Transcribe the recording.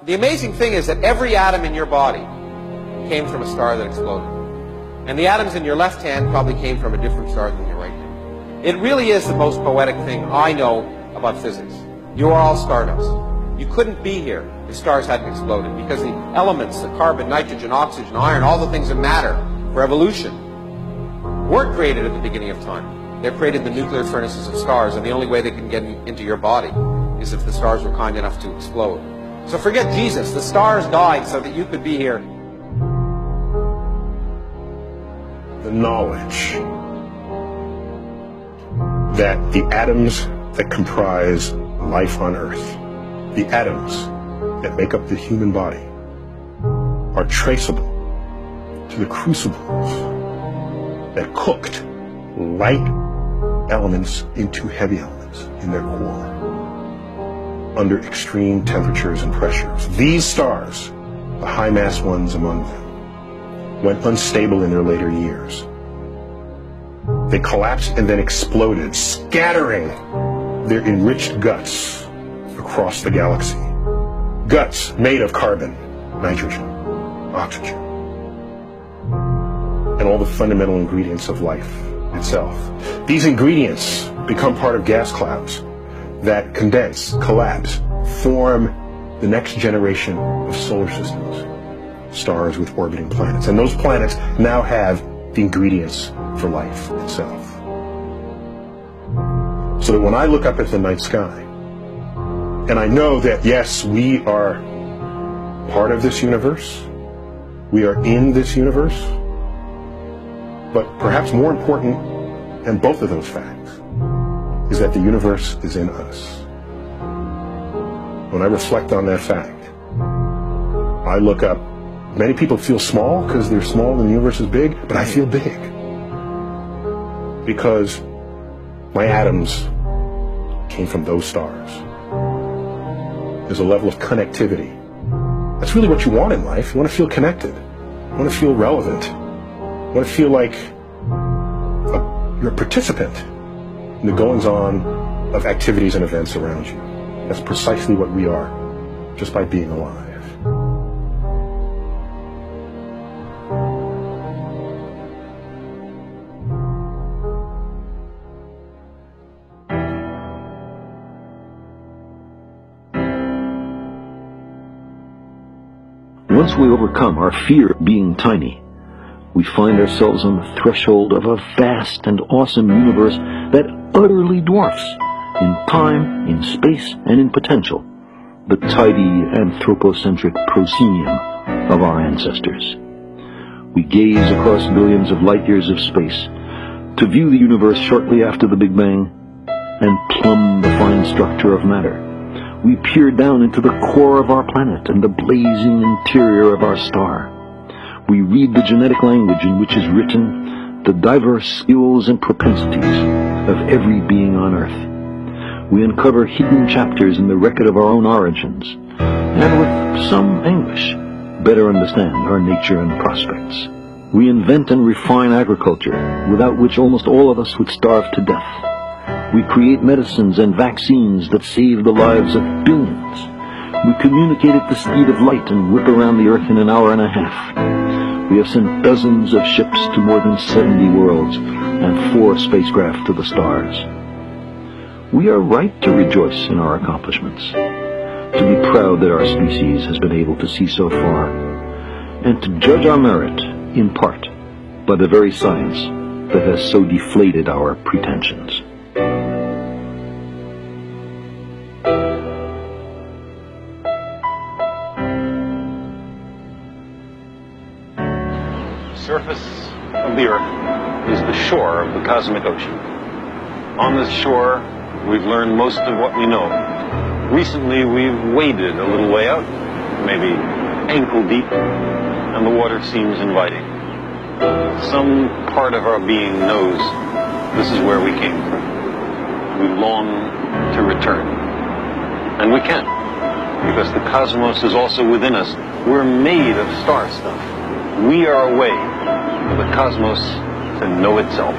The amazing thing is that every atom in your body came from a star that exploded. And the atoms in your left hand probably came from a different star than your right hand. It really is the most poetic thing I know about physics. You are all stardust. You couldn't be here if stars hadn't exploded, because the elements, the carbon, nitrogen, oxygen, iron, all the things that matter for evolution, weren't created at the beginning of time. They're created in the nuclear furnaces of stars, and the only way they can get into your body is if the stars were kind enough to explode. So forget Jesus. The stars died so that you could be here. The knowledge that the atoms that comprise life on Earth, the atoms that make up the human body, are traceable to the crucibles that cooked light elements into heavy elements in their core under extreme temperatures and pressures. These stars, the high-mass ones among them, went unstable in their later years. They collapsed and then exploded, scattering their enriched guts across the galaxy. Guts made of carbon, nitrogen, oxygen, and all the fundamental ingredients of life itself. These ingredients become part of gas clouds that condense, collapse, form the next generation of solar systems, stars with orbiting planets. And those planets now have the ingredients for life itself. So that when I look up at the night sky, and I know that, yes, we are part of this universe, we are in this universe, but perhaps more important than both of those facts is that the universe is in us. When I reflect on that fact, I look up. Many people feel small because they're small and the universe is big, but I feel big because my atoms came from those stars. There's a level of connectivity. That's really what you want in life. You want to feel connected. You want to feel relevant. You want to feel like you're a participant in the goings-on of activities and events around you. That's precisely what we are, just by being alive. Once we overcome our fear of being tiny, we find ourselves on the threshold of a vast and awesome universe that utterly dwarfs, in time, in space, and in potential, the tidy anthropocentric proscenium of our ancestors. We gaze across billions of light years of space to view the universe shortly after the Big Bang and plumb the fine structure of matter. We peer down into the core of our planet and the blazing interior of our star. We read the genetic language in which is written the diverse skills and propensities of every being on Earth. We uncover hidden chapters in the record of our own origins, and with some anguish, better understand our nature and prospects. We invent and refine agriculture, without which almost all of us would starve to death. We create medicines and vaccines that save the lives of billions. We communicate at the speed of light and whip around the Earth in an hour and a half. We have sent dozens of ships to more than 70 worlds and 4 spacecraft to the stars. We are right to rejoice in our accomplishments, to be proud that our species has been able to see so far, and to judge our merit, in part, by the very science that has so deflated our pretensions. The surface of the Earth is the shore of the cosmic ocean. On this shore, we've learned most of what we know. Recently, we've waded a little way out, maybe ankle deep, and the water seems inviting. Some part of our being knows this is where we came from. We long to return. And we can, because the cosmos is also within us. We're made of star stuff. We are a way for the cosmos to know itself.